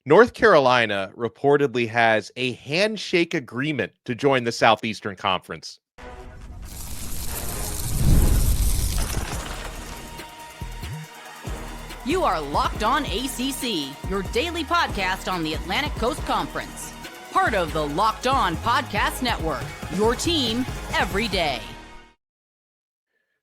North Carolina reportedly has a handshake agreement to join the Southeastern Conference. You are Locked On ACC, your daily podcast on the Atlantic Coast Conference. Part of the Locked On Podcast Network, your team every day.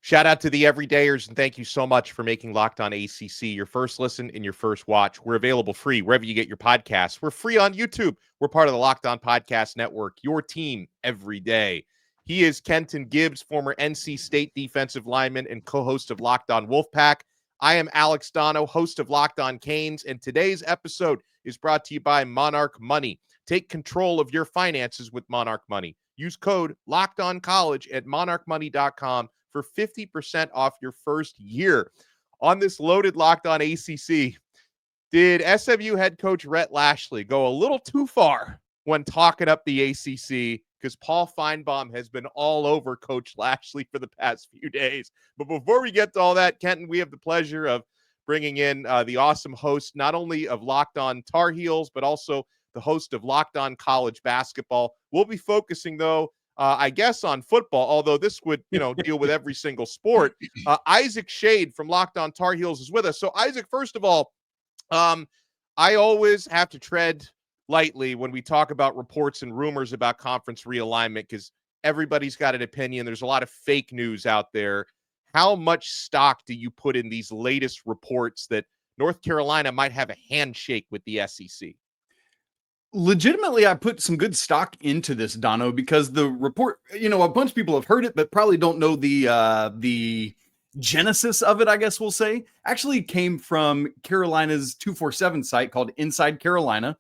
Shout out to the everydayers, and thank you so much for making Locked On ACC your first listen and your first watch. We're available free wherever you get your podcasts. We're free on YouTube. We're part of the Locked On Podcast Network, your team every day. He is Kenton Gibbs, former NC State defensive lineman and co-host of Locked On Wolfpack. I am Alex Donno, host of Locked On Canes, and today's episode is brought to you by Monarch Money. Take control of your finances with Monarch Money. Use code LOCKEDONCollege at monarchmoney.com for 50% off your first year. On this loaded Locked On ACC, did SMU head coach Rhett Lashley go a little too far when talking up the ACC? Because Paul Feinbaum has been all over Coach Lashley for the past few days. But before we get to all that, Kenton, we have the pleasure of bringing in the awesome host, not only of Locked On Tar Heels, but also the host of Locked On College Basketball. We'll be focusing, though, I guess, on football, although this would, deal with every single sport. Isaac Shade from Locked On Tar Heels is with us. So, Isaac, first of all, I always have to tread lightly when we talk about reports and rumors about conference realignment because everybody's got an opinion. There's a lot of fake news out there. How much stock do you put in these latest reports that North Carolina might have a handshake with the SEC? Legitimately, I put some good stock into this, Donno, because the report, a bunch of people have heard it, but probably don't know the genesis of it, I guess we'll say, actually came from Carolina's 247 site called Inside Carolina,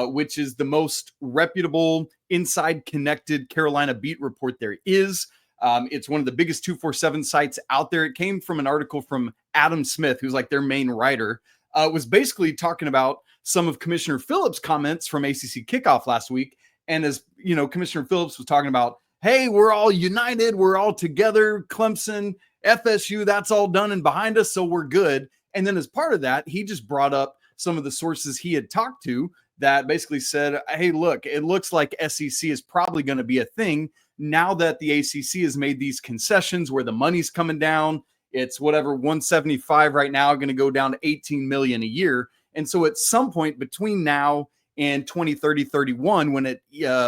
which is the most reputable, inside connected Carolina beat report there is. It's one of the biggest 247 sites out there. It came from an article from Adam Smith, who's like their main writer, was basically talking about some of Commissioner Phillips' comments from ACC kickoff last week. And as Commissioner Phillips was talking about, hey, we're all united, we're all together, Clemson, FSU, that's all done and behind us, so we're good. And then as part of that, he just brought up some of the sources he had talked to that basically said, hey, look, it looks like SEC is probably going to be a thing now that the ACC has made these concessions where the money's coming down. It's whatever, 175 right now, going to go down to 18 million a year. And so at some point between now and 2030, 31, when it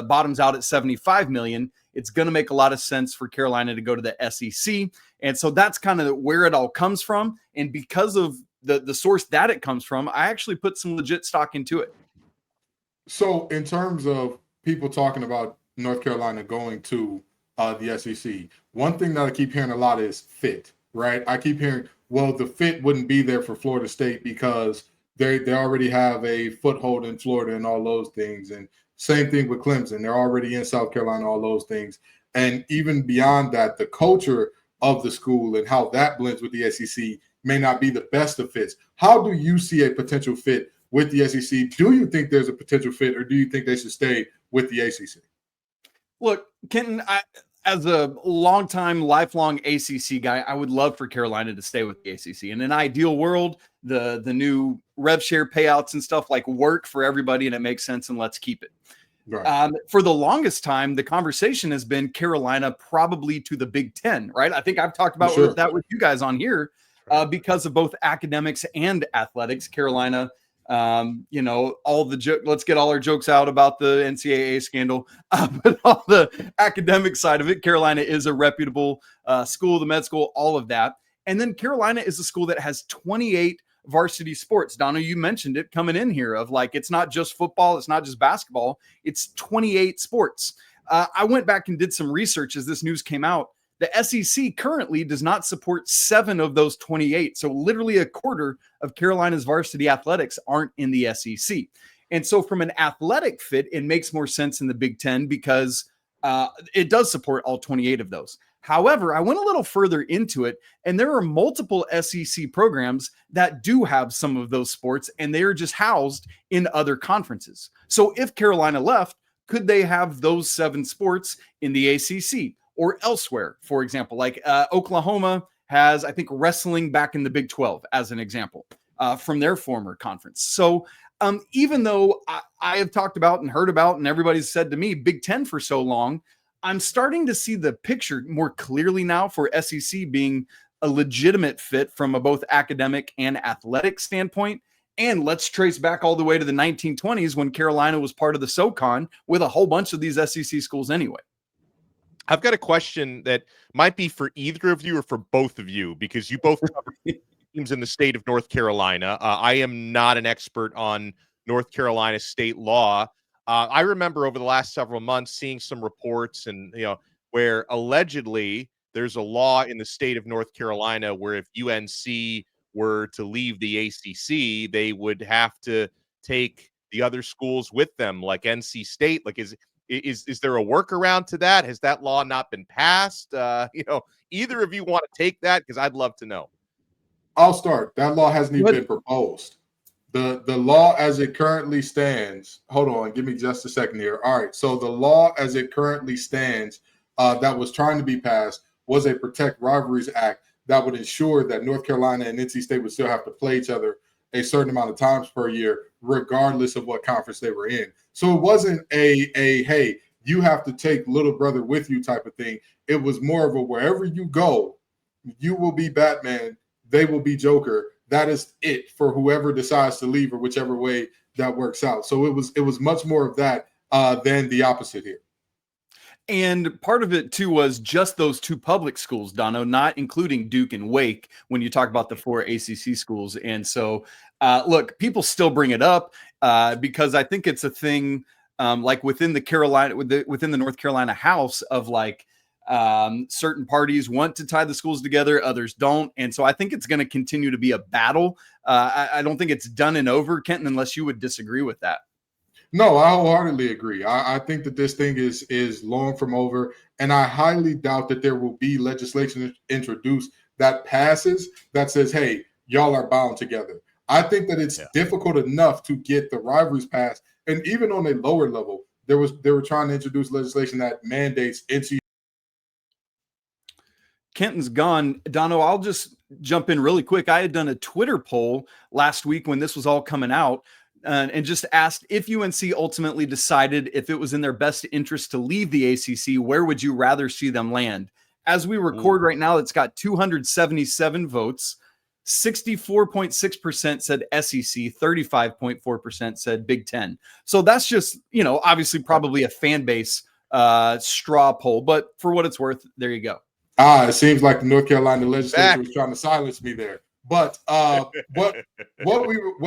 bottoms out at 75 million, it's going to make a lot of sense for Carolina to go to the SEC. And so that's kind of where it all comes from. And because of the source that it comes from, I actually put some legit stock into it. So in terms of people talking about North Carolina going to the SEC, one thing that I keep hearing a lot is fit, right? I keep hearing, well, the fit wouldn't be there for Florida State because they already have a foothold in Florida and all those things. And same thing with Clemson. They're already in South Carolina, all those things. And even beyond that, the culture of the school and how that blends with the SEC may not be the best of fits. How do you see a potential fit with the SEC? Do you think there's a potential fit, or do you think they should stay with the ACC? Look, Kenton, as a longtime, lifelong ACC guy, I would love for Carolina to stay with the ACC. In an ideal world, the new rev share payouts and stuff like work for everybody, and it makes sense, and let's keep it. Right. For the longest time, the conversation has been Carolina probably to the Big Ten, right? I think I've talked about that with you guys on here because of both academics and athletics. Carolina, all the let's get all our jokes out about the NCAA scandal, but all the academic side of it, Carolina is a reputable school, the med school, all of that. And then Carolina is a school that has 28 varsity sports. Donno, you mentioned it coming in here of like, it's not just football, it's not just basketball, it's 28 sports. I went back and did some research as this news came out. The SEC currently does not support 7 of those 28. So literally a quarter of Carolina's varsity athletics aren't in the SEC. And so from an athletic fit, it makes more sense in the Big Ten because it does support all 28 of those. However, I went a little further into it, and there are multiple SEC programs that do have some of those sports, and they are just housed in other conferences. So if Carolina left, could they have those 7 sports in the ACC or elsewhere? For example, like Oklahoma has, I think, wrestling back in the Big 12 as an example. from their former conference. So even though I have talked about and heard about, and everybody's said to me, Big Ten for so long, I'm starting to see the picture more clearly now for SEC being a legitimate fit from a both academic and athletic standpoint. And let's trace back all the way to the 1920s when Carolina was part of the SoCon with a whole bunch of these SEC schools anyway. I've got a question that might be for either of you or for both of you, because you both cover teams in the state of North Carolina. I am not an expert on North Carolina state law. I remember over the last several months seeing some reports and, where allegedly there's a law in the state of North Carolina where if UNC were to leave the ACC, they would have to take the other schools with them, like NC State. Like, is there a workaround to that? Has that law not been passed? Either of you want to take that? Because I'd love to know. I'll start. That law hasn't even been proposed. The law as it currently stands, hold on, give me just a second here. All right, so the law as it currently stands that was trying to be passed was a Protect Rivalries Act that would ensure that North Carolina and NC State would still have to play each other a certain amount of times per year, regardless of what conference they were in. So it wasn't a hey, you have to take little brother with you type of thing. It was more of a wherever you go, you will be Batman, they will be Joker. That is it for whoever decides to leave or whichever way that works out. So it was much more of that than the opposite here. And part of it, too, was just those two public schools, Donno, not including Duke and Wake when you talk about the 4 ACC schools. And so, look, people still bring it up because I think it's a thing like within the North Carolina House of like certain parties want to tie the schools together, others don't. And so I think it's going to continue to be a battle. I don't think it's done and over, Kenton, unless you would disagree with that. No, I wholeheartedly agree. I think that this thing is long from over, and I highly doubt that there will be legislation introduced that passes that says, hey, y'all are bound together. I think that it's difficult enough to get the rivalries passed, and even on a lower level, they were trying to introduce legislation that mandates NC. Kenton's gone. Donno, I'll just jump in really quick. I had done a Twitter poll last week when this was all coming out, and just asked if UNC ultimately decided if it was in their best interest to leave the ACC, where would you rather see them land? As we record right now, it's got 277 votes. 64.6% said SEC, 35.4% said Big Ten. So that's just, obviously probably a fan base straw poll, but for what it's worth, there you go. It seems like the North Carolina legislature was trying to silence me there. But what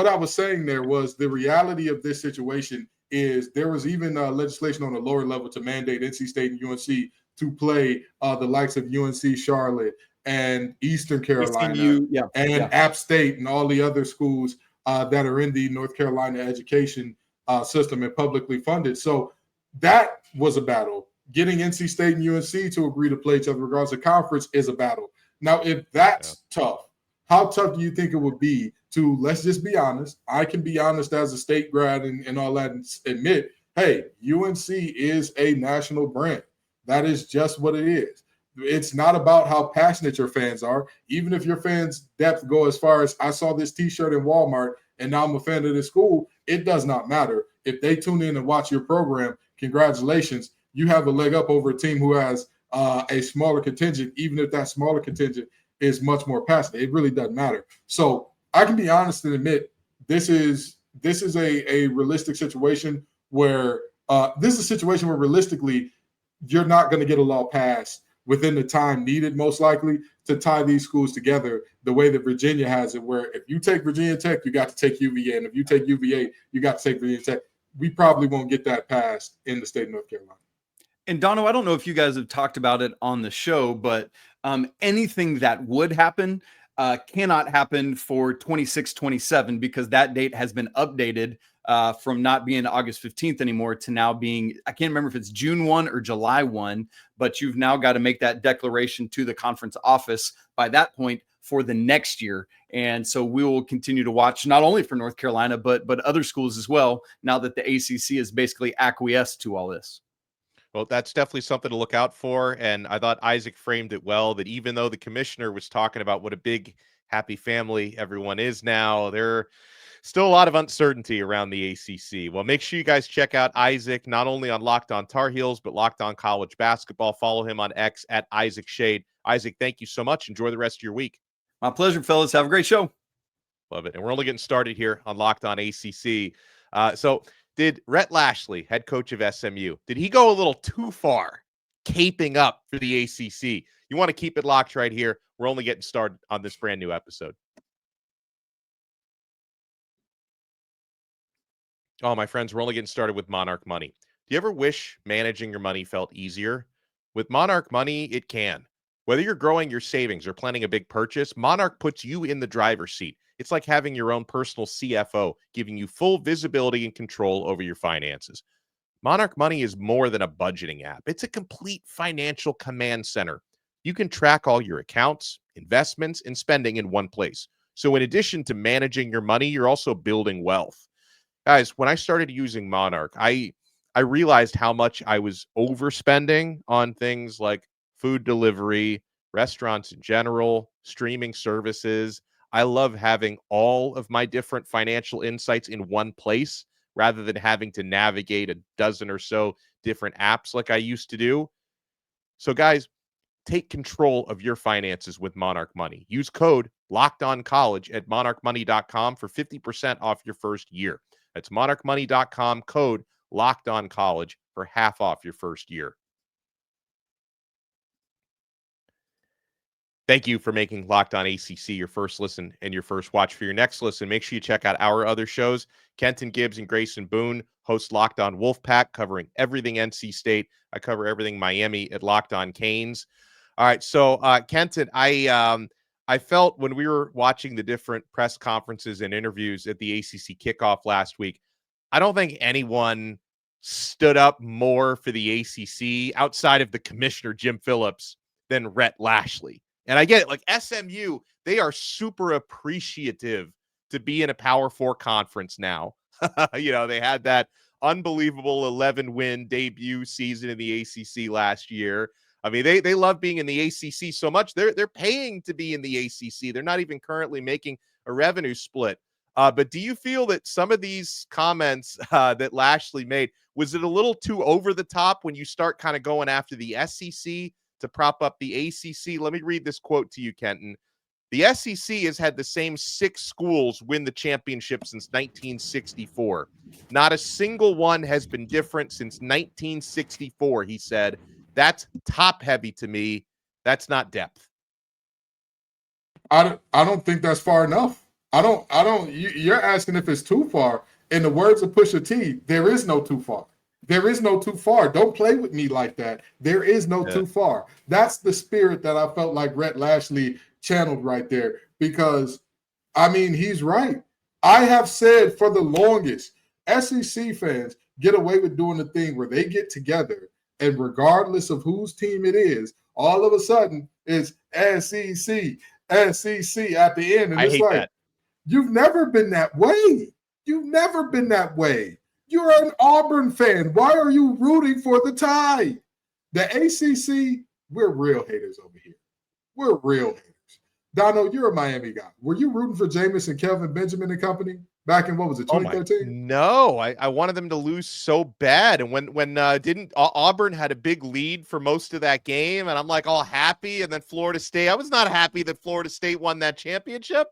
I was saying there was the reality of this situation is there was even legislation on a lower level to mandate NC State and UNC to play the likes of UNC Charlotte and Eastern Carolina App State and all the other schools that are in the North Carolina education system and publicly funded. So that was a battle. Getting NC State and UNC to agree to play each other regardless of conference is a battle. Now, if that's tough, how tough do you think it would be to, let's just be honest, I can be honest as a state grad and all that and admit, hey, UNC is a national brand. That is just what it is. It's not about how passionate your fans are. Even if your fans' depth go as far as I saw this T-shirt in Walmart and now I'm a fan of this school, it does not matter. If they tune in and watch your program, congratulations. You have a leg up over a team who has a smaller contingent, even if that smaller contingent is much more passionate. It really doesn't matter. So I can be honest and admit this is a realistic situation where realistically you're not going to get a law passed within the time needed, most likely, to tie these schools together the way that Virginia has it, where if you take Virginia Tech, you got to take UVA, and if you take UVA, you got to take Virginia Tech. We probably won't get that passed in the state of North Carolina. And Donno, I don't know if you guys have talked about it on the show, but anything that would happen cannot happen for 26-27 because that date has been updated from not being August 15th anymore to now being, I can't remember if it's June 1 or July 1, but you've now got to make that declaration to the conference office by that point for the next year. And so we will continue to watch not only for North Carolina, but other schools as well, now that the ACC is basically acquiesced to all this. Well, that's definitely something to look out for. And I thought Isaac framed it well, that even though the commissioner was talking about what a big happy family everyone is now. There still a lot of uncertainty around the ACC. Well, make sure you guys check out Isaac, not only on Locked On Tar Heels, but Locked On College Basketball. Follow him on X at Isaac Shade. Isaac, thank you so much. Enjoy the rest of your week. My pleasure, fellas. Have a great show. Love it. And we're only getting started here on Locked On ACC. So did Rhett Lashley, head coach of SMU, did he go a little too far caping up for the ACC? You want to keep it locked right here. We're only getting started on this brand new episode. Oh, my friends, we're only getting started with Monarch Money. Do you ever wish managing your money felt easier? With Monarch Money, it can. Whether you're growing your savings or planning a big purchase, Monarch puts you in the driver's seat. It's like having your own personal CFO, giving you full visibility and control over your finances. Monarch Money is more than a budgeting app. It's a complete financial command center. You can track all your accounts, investments, and spending in one place. So in addition to managing your money, you're also building wealth. Guys, when I started using Monarch, I realized how much I was overspending on things like food delivery, restaurants in general, streaming services. I love having all of my different financial insights in one place rather than having to navigate a dozen or so different apps like I used to do. So guys, take control of your finances with Monarch Money. Use code LOCKEDONCollege at monarchmoney.com for 50% off your first year. That's monarchmoney.com, code LOCKEDONCollege for half off your first year. Thank you for making Locked On ACC your first listen and your first watch. For your next listen, make sure you check out our other shows. Kenton Gibbs and Grayson Boone host Locked On Wolfpack, covering everything NC State. I cover everything Miami at Locked On Canes. All right, so Kenton, I felt when we were watching the different press conferences and interviews at the ACC kickoff last week, I don't think anyone stood up more for the ACC outside of the commissioner, Jim Phillips, than Rhett Lashley. And I get it. Like SMU, they are super appreciative to be in a Power 4 conference now. They had that unbelievable 11-win debut season in the ACC last year. I mean, they love being in the ACC so much. They're paying to be in the ACC. They're not even currently making a revenue split. But do you feel that some of these comments that Lashley made, was it a little too over the top when you start kind of going after the SEC to prop up the ACC? Let me read this quote to you, Kenton. The SEC has had the same 6 schools win the championship since 1964. Not a single one has been different since 1964, he said. That's top heavy to me. That's not depth. I don't think that's far enough. You're asking if it's too far. In the words of Pusha T, there is no too far. There is no too far. Don't play with me like that. There is no too far. That's the spirit that I felt like Rhett Lashley channeled right there, because, I mean, he's right. I have said for the longest, SEC fans get away with doing the thing where they get together and regardless of whose team it is, all of a sudden it's SEC at the end. And I it's hate like, that. You've never been that way. You've never been that way. You're an Auburn fan. Why are you rooting for the Tide? The ACC, we're real haters over here. We're real haters. Donno, you're a Miami guy. Were you rooting for Jameis and Kelvin Benjamin and company back in, what was it, 2013? No, I wanted them to lose so bad. And when didn't Auburn had a big lead for most of that game, and I'm like all happy, and then Florida State, I was not happy that Florida State won that championship.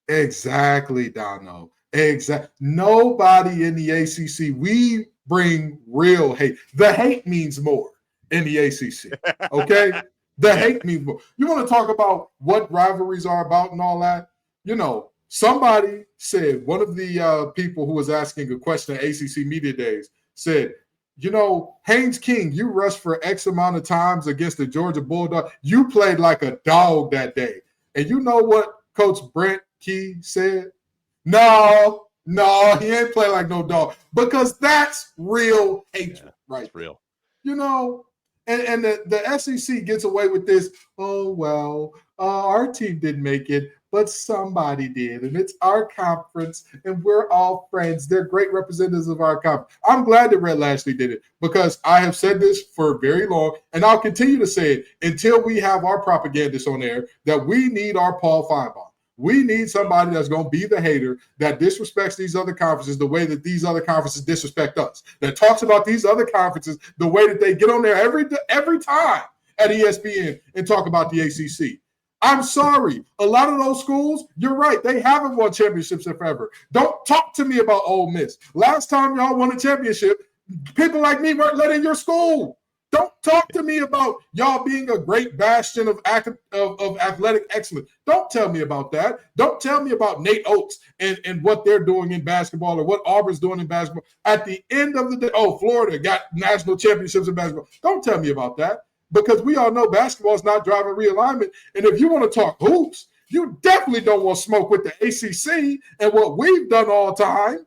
Exactly, Donno. Exactly. Nobody in the ACC, we bring real hate. The hate means more in the ACC, okay? The hate means more. You want to talk about what rivalries are about and all that? Somebody said, one of the people who was asking a question at ACC Media Days said, Haynes King, you rushed for X amount of times against the Georgia Bulldog. You played like a dog that day. And you know what Coach Brent Key said? No, he ain't play like no dog, because that's real hatred, right? It's real. And the SEC gets away with this. Oh, well, our team didn't make it, but somebody did, and it's our conference, and we're all friends. They're great representatives of our conference. I'm glad that Rhett Lashley did it, because I have said this for very long, and I'll continue to say it until we have our propagandists on air, that we need our Paul Feinbaum. We need somebody that's going to be the hater that disrespects these other conferences the way that these other conferences disrespect us, that talks about these other conferences the way that they get on there every time at ESPN and talk about the ACC. I'm sorry. A lot of those schools, you're right, they haven't won championships in forever. Don't talk to me about Ole Miss. Last time y'all won a championship, people like me weren't let in your school. Don't talk to me about y'all being a great bastion of athletic excellence. Don't tell me about that. Don't tell me about Nate Oates and what they're doing in basketball or what Auburn's doing in basketball. At the end of the day, Florida got national championships in basketball. Don't tell me about that, because we all know basketball is not driving realignment. And if you want to talk hoops, you definitely don't want to smoke with the ACC and what we've done all time.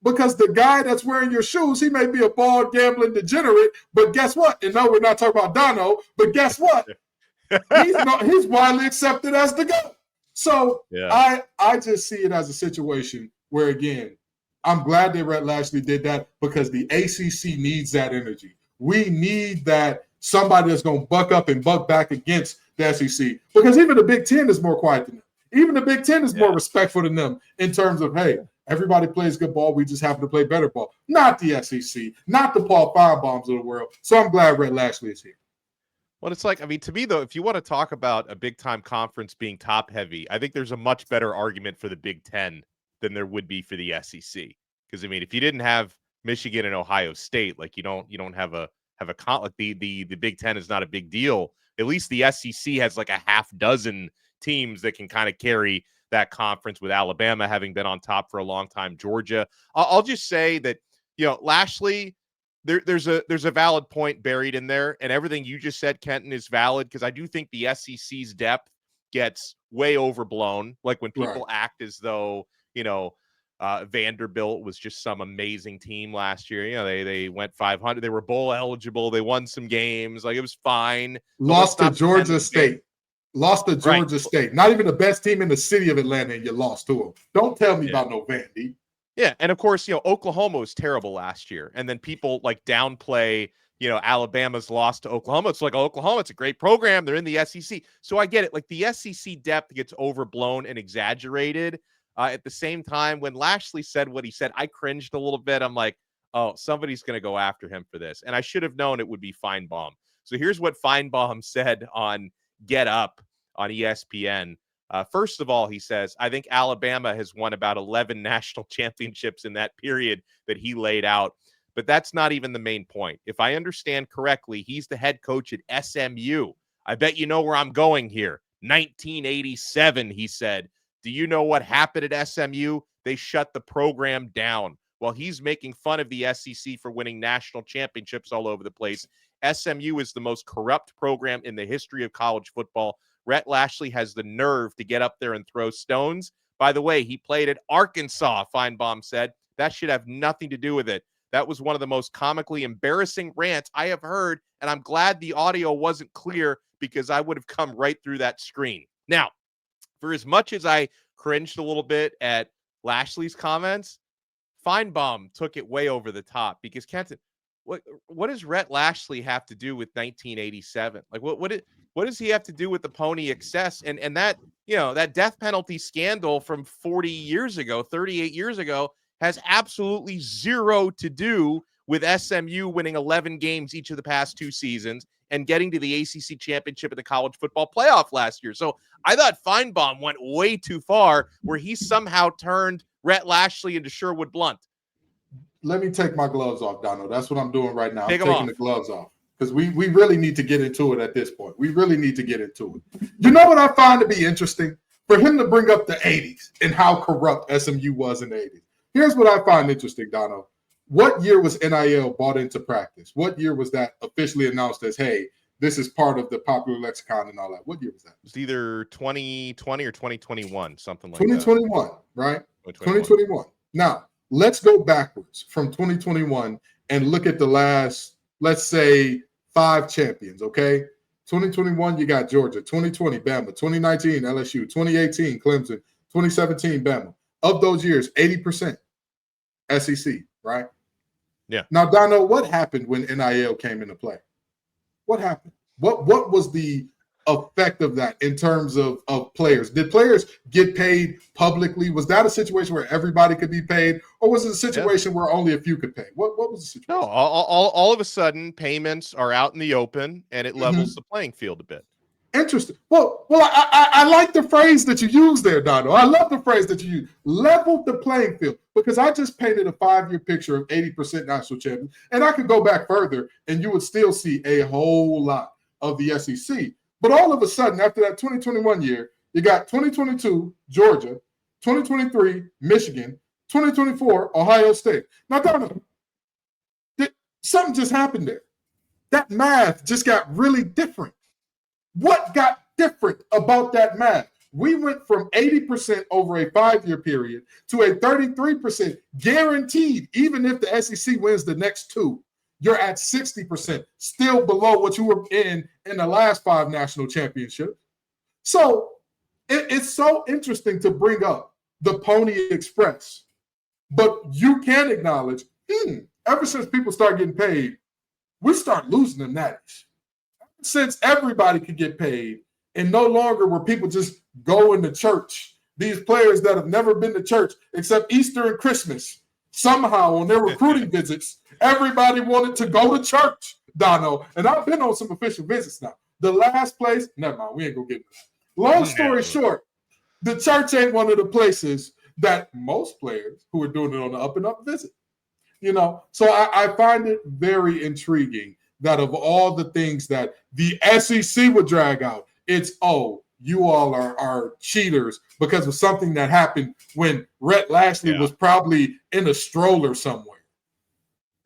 Because the guy that's wearing your shoes, he may be a ball gambling degenerate, but guess what? And no, we're not talking about Donno, but guess what? He's widely accepted as the GOAT. So yeah. I just see it as a situation where, again, I'm glad that Rhett Lashley did that, because the ACC needs that energy. We need that somebody that's going to buck up and buck back against the SEC, because even the Big Ten is more quiet than them. Even the Big Ten is more respectful than them in terms of, hey, everybody plays good ball. We just happen to play better ball. Not the SEC, not the Paul Firebombs of the world. So I'm glad Rhett Lashley is here. Well, it's like, I mean, to me, though, if you want to talk about a big-time conference being top-heavy, I think there's a much better argument for the Big Ten than there would be for the SEC. Because, I mean, if you didn't have Michigan and Ohio State, like you don't have a like the Big Ten is not a big deal. At least the SEC has like a half dozen teams that can kind of carry that conference, with Alabama having been on top for a long time. Georgia. I'll just say that, Lashley, there's a valid point buried in there, and everything you just said, Kenton, is valid, because I do think the SEC's depth gets way overblown. Like when people act as though, Vanderbilt was just some amazing team last year. They went 500. They were bowl eligible. They won some games. Like, it was fine. Lost to Georgia State. Lost to Georgia State. Not even the best team in the city of Atlanta, and you lost to them. Don't tell me about no Vandy. Yeah, and of course, Oklahoma was terrible last year. And then people like downplay, Alabama's loss to Oklahoma. It's like, Oklahoma, it's a great program. They're in the SEC. So I get it. Like, the SEC depth gets overblown and exaggerated. At the same time, when Lashley said what he said, I cringed a little bit. I'm like, oh, somebody's going to go after him for this. And I should have known it would be Feinbaum. So here's what Feinbaum said on Get Up on ESPN. First of all, he says, I think Alabama has won about 11 national championships in that period that he laid out. But that's not even the main point. If I understand correctly, he's the head coach at SMU. I bet you know where I'm going here. 1987, he said. Do you know what happened at SMU? They shut the program down. While he's making fun of the SEC for winning national championships all over the place, SMU is the most corrupt program in the history of college football. Rhett Lashley has the nerve to get up there and throw stones. By the way, he played at Arkansas, Feinbaum said. That should have nothing to do with it. That was one of the most comically embarrassing rants I have heard, and I'm glad the audio wasn't clear, because I would have come right through that screen. Now, for as much as I cringed a little bit at Lashley's comments, Feinbaum took it way over the top, because Kenton, what does Rhett Lashley have to do with 1987? Like, what does he have to do with the Pony Excess and that, that death penalty scandal from 40 years ago, 38 years ago, has absolutely zero to do with SMU winning 11 games each of the past 2 seasons and getting to the ACC championship at the college football playoff last year. So I thought Feinbaum went way too far, where he somehow turned Rhett Lashley into Sherwood Blunt. Let me take my gloves off, Donno. That's what I'm doing right now. I'm taking the gloves off, because we really need to get into it at this point. We really need to get into it. You know what I find to be interesting? For him to bring up the 80s and how corrupt SMU was in the 80s. Here's what I find interesting, Donno. What year was NIL brought into practice? What year was that officially announced as, hey, this is part of the popular lexicon and all that? What year was that? It was either 2020 or 2021, something like 2021, right? 2021. Now, let's go backwards from 2021 and look at the last, let's say, 5 champions, okay? 2021, you got Georgia. 2020, Bama. 2019, LSU. 2018, Clemson. 2017, Bama. Of those years, 80% SEC, right? Yeah. Now, Donno, what happened when NIL came into play? What happened? What was the effect of that in terms of players? Did players get paid publicly? Was that a situation where everybody could be paid, or was it a situation where only a few could pay? What was the situation? No, all of a sudden, payments are out in the open, and it levels the playing field a bit. Interesting. Well, I like the phrase that you use there, Donno. I love the phrase that you use. Leveled the playing field, because I just painted a 5-year picture of 80% national champions, and I could go back further, and you would still see a whole lot of the SEC. But all of a sudden, after that 2021 year, you got 2022 Georgia, 2023 Michigan, 2024 Ohio State. Now, Donno, something just happened there. That math just got really different. What got different about that math? We went from 80% over a 5-year period to a 33% guaranteed. Even if the SEC wins the next 2, you're at 60%, still below what you were in the last 5 national championships. So it's so interesting to bring up the Pony Express, but you can acknowledge, ever since people start getting paid, we start losing the natties. Since everybody could get paid, and no longer were people just going to church. These players that have never been to church except Easter and Christmas, somehow on their recruiting visits, everybody wanted to go to church, Donno. And I've been on some official visits now. The last place, never mind, we ain't gonna get into that. Long story short, the church ain't one of the places that most players who are doing it on the up and up visit. So I find it very intriguing that of all the things that the SEC would drag out, it's, you all are cheaters because of something that happened when Rhett Lashley was probably in a stroller somewhere.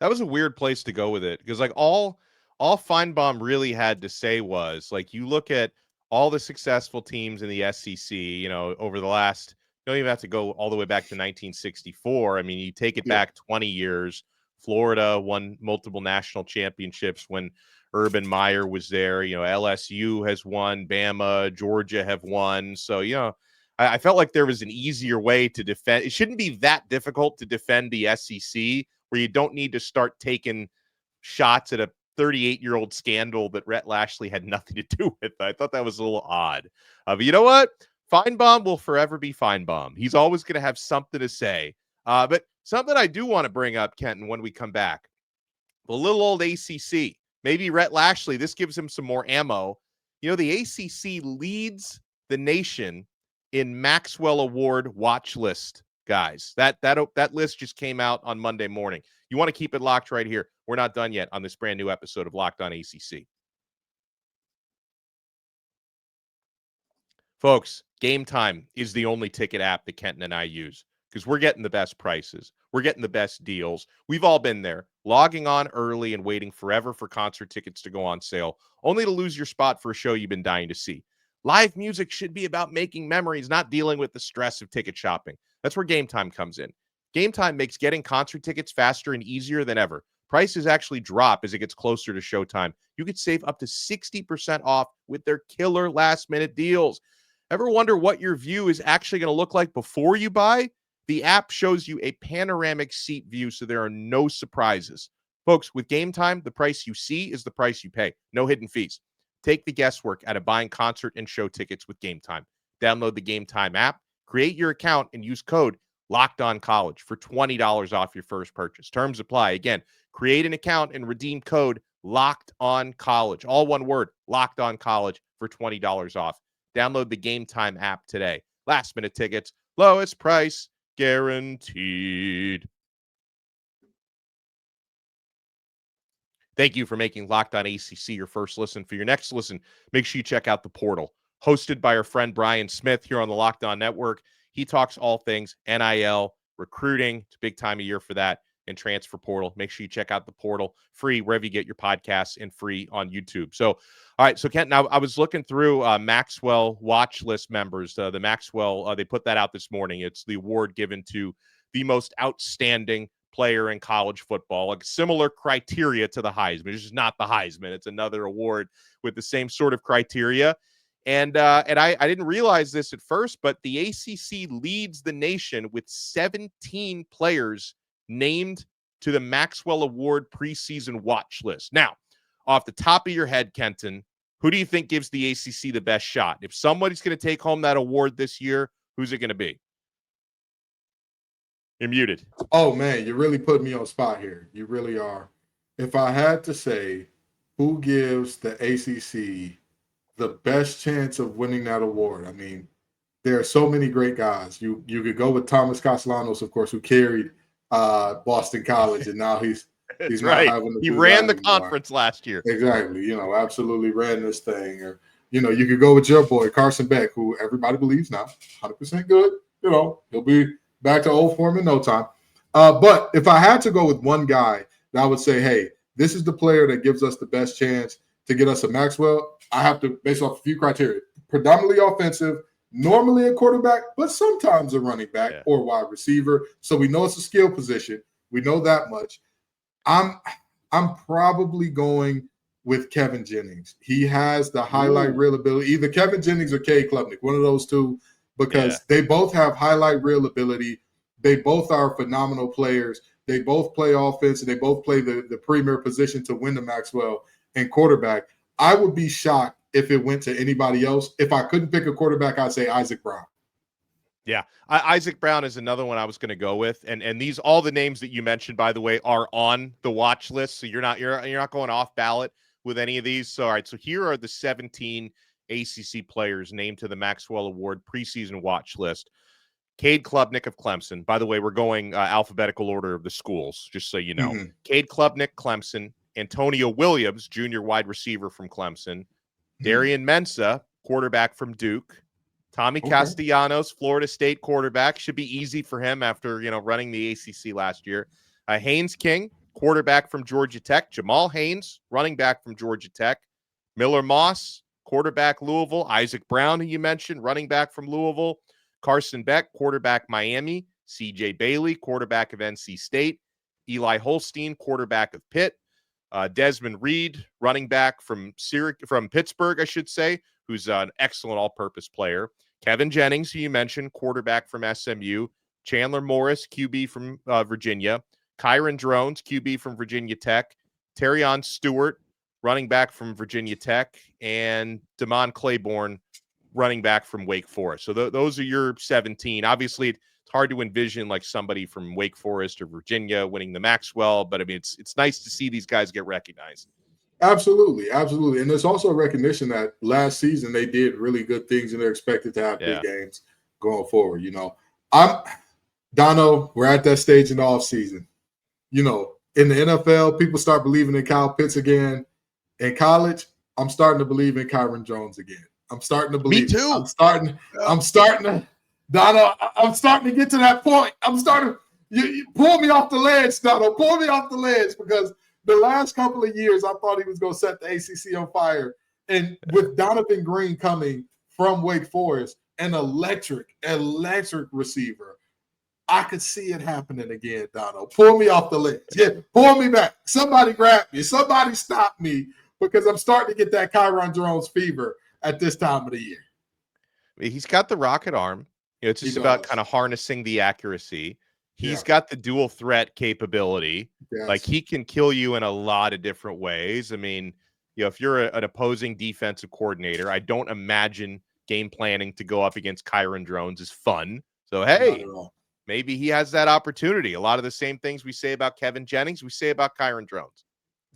That was a weird place to go with it, because like all Feinbaum really had to say was, like, you look at all the successful teams in the SEC, over the last, you don't even have to go all the way back to 1964. I mean, you take it back 20 years. Florida won multiple national championships when Urban Meyer was there. LSU has won, Bama, Georgia have won. So, I felt like there was an easier way to defend. It shouldn't be that difficult to defend the SEC, where you don't need to start taking shots at a 38-year-old scandal that Rhett Lashley had nothing to do with. I thought that was a little odd. But you know what? Feinbaum will forever be Feinbaum. He's always going to have something to say. But something I do want to bring up, Kenton, when we come back, the little old ACC, maybe Rhett Lashley, this gives him some more ammo. The ACC leads the nation in Maxwell Award watch list, guys. That list just came out on Monday morning. You want to keep it locked right here. We're not done yet on this brand new episode of Locked On ACC. Folks, Game Time is the only ticket app that Kenton and I use, because we're getting the best prices. We're getting the best deals. We've all been there, logging on early and waiting forever for concert tickets to go on sale, only to lose your spot for a show you've been dying to see. Live music should be about making memories, not dealing with the stress of ticket shopping. That's where Game Time comes in. Game Time makes getting concert tickets faster and easier than ever. Prices actually drop as it gets closer to showtime. You could save up to 60% off with their killer last-minute deals. Ever wonder what your view is actually going to look like before you buy? The app shows you a panoramic seat view, so there are no surprises. Folks, with Game Time, the price you see is the price you pay. No hidden fees. Take the guesswork out of buying concert and show tickets with Game Time. Download the Game Time app, create your account, and use code LOCKEDONCollege for $20 off your first purchase. Terms apply. Again, create an account and redeem code LOCKEDONCollege. All one word, LOCKEDONCollege, for $20 off. Download the Game Time app today. Last minute tickets, lowest price guaranteed. Thank you for making Locked On ACC your first listen. For your next listen, make sure you check out The Portal, hosted by our friend Brian Smith here on the Locked On Network. He talks all things NIL, recruiting. It's a big time of year for that, and transfer portal. Make sure you check out The Portal, free wherever you get your podcasts and free on YouTube. So, all right. So, Kenton, I was looking through Maxwell watch list members. The Maxwell, they put that out this morning. It's the award given to the most outstanding player in college football, like similar criteria to the Heisman. It's just not the Heisman. It's another award with the same sort of criteria. And I didn't realize this at first, but the ACC leads the nation with 17 players named to the Maxwell Award preseason watch list. Now, off the top of your head, Kenton, Who do you think gives the ACC the best shot? If somebody's going to take home that award this year, who's it going to be? You're muted. Oh, man, you really put me on spot here. You really are. If I had to say who gives the ACC the best chance of winning that award, I mean, there are so many great guys. You could go with Thomas Castellanos, of course, who carried Boston College, and now he's right. He ran the anymore. conference last year. Exactly. Absolutely ran this thing. Or, you could go with your boy, Carson Beck, who everybody believes now, 100% good. He'll be back to old form in no time. But if I had to go with one guy that I would say, hey, this is the player that gives us the best chance to get us a Maxwell, I have to base off a few criteria. Predominantly offensive, normally a quarterback, but sometimes a running back or wide receiver. So we know it's a skill position. We know that much. I'm probably going with Kevin Jennings. He has the highlight reel ability, either Kevin Jennings or Cade Klubnik, one of those two, because they both have highlight reel ability. They both are phenomenal players. They both play offense, and they both play the premier position to win the Maxwell and quarterback. I would be shocked if it went to anybody else. If I couldn't pick a quarterback, I'd say Isaac Brown. Yeah, Isaac Brown is another one I was going to go with, and these all the names that you mentioned, by the way, are on the watch list. So you're not going off ballot with any of these. So all right, so here are the 17 ACC players named to the Maxwell Award preseason watch list. Cade Klubnik of Clemson. By the way, we're going alphabetical order of the schools, just so you know. Mm-hmm. Cade Klubnik, Clemson. Antonio Williams, junior wide receiver from Clemson. Mm-hmm. Darian Mensah, quarterback from Duke. Tommy Castellanos, Florida State quarterback. Should be easy for him after, running the ACC last year. Haynes King, quarterback from Georgia Tech. Jamal Haynes, running back from Georgia Tech. Miller Moss, quarterback Louisville. Isaac Brown, who you mentioned, running back from Louisville. Carson Beck, quarterback Miami. CJ Bailey, quarterback of NC State. Eli Holstein, quarterback of Pitt. Desmond Reed, running back from Pittsburgh, I should say, who's an excellent all-purpose player. Kevin Jennings, who you mentioned, quarterback from SMU. Chandler Morris, QB from Virginia. Kyron Drones, QB from Virginia Tech. Terrion Stewart, running back from Virginia Tech. And Damon Claiborne, running back from Wake Forest. So those are your 17. Obviously, it's hard to envision like somebody from Wake Forest or Virginia winning the Maxwell, but I mean, it's nice to see these guys get recognized. Absolutely. And there's also a recognition that last season they did really good things and they're expected to have big games going forward. Donno, we're at that stage in the offseason. In the NFL, people start believing in Kyle Pitts again. In college, I'm starting to believe in Kyron Jones again. I'm starting to believe. Me too. I'm starting to, Donno, I'm starting to get to that point. You pull me off the ledge, Donno. Pull me off the ledge, because the last couple of years, I thought he was going to set the ACC on fire. And with Donovan Green coming from Wake Forest, an electric receiver, I could see it happening again, Donno. Pull me off the ledge. Yeah, pull me back. Somebody grab me. Somebody stop me, because I'm starting to get that Kyron Jones fever at this time of the year. He's got the rocket arm. It's just about kind of harnessing the accuracy. He's got the dual threat capability. Yes. Like, he can kill you in a lot of different ways. I mean, if you're an opposing defensive coordinator, I don't imagine game planning to go up against Kyron Drones is fun. So, hey, maybe he has that opportunity. A lot of the same things we say about Kevin Jennings, we say about Kyron Drones.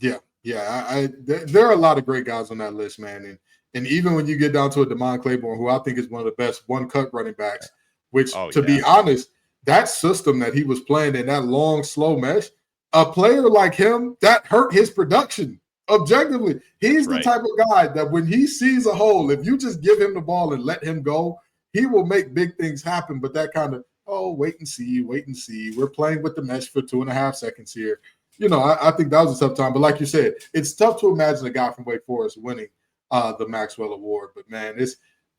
Yeah. There are a lot of great guys on that list, man. And even when you get down to a Damon Claiborne, who I think is one of the best one-cut running backs, which, be honest, that system that he was playing in, that long, slow mesh, a player like him, that hurt his production objectively. He's the type of guy that when he sees a hole, if you just give him the ball and let him go, he will make big things happen. But that kind of, wait and see. We're playing with the mesh for 2.5 seconds here. I think that was a tough time. But like you said, it's tough to imagine a guy from Wake Forest winning the Maxwell Award. But, man,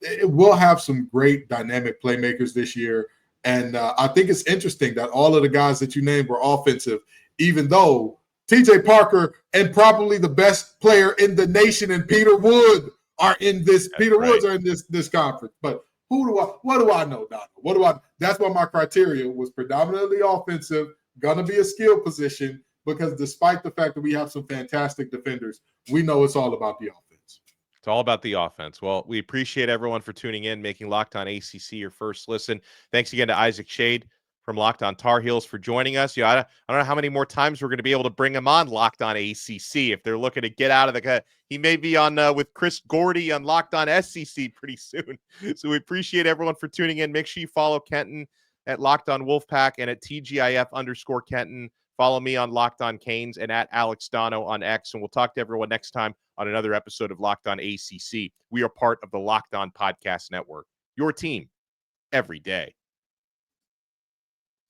it will have some great dynamic playmakers this year. And I think it's interesting that all of the guys that you named were offensive, even though TJ Parker and probably the best player in the nation and Peter Wood are in this. Woods are in this conference. But what do I know, Donno? That's why my criteria was predominantly offensive, gonna be a skill position, because despite the fact that we have some fantastic defenders, we know it's all about the offense. It's all about the offense. Well, we appreciate everyone for tuning in, making Locked On ACC your first listen. Thanks again to Isaac Shade from Locked On Tar Heels for joining us. Yeah, I don't know how many more times we're going to be able to bring him on Locked On ACC. If they're looking to get out of the, he may be on with Chris Gordy on Locked On SEC pretty soon. So we appreciate everyone for tuning in. Make sure you follow Kenton at Locked On Wolfpack and at TGIF_Kenton. Follow me on Locked On Canes and at Alex Donno on X. And we'll talk to everyone next time on another episode of Locked On ACC. We are part of the Locked On Podcast Network, your team every day.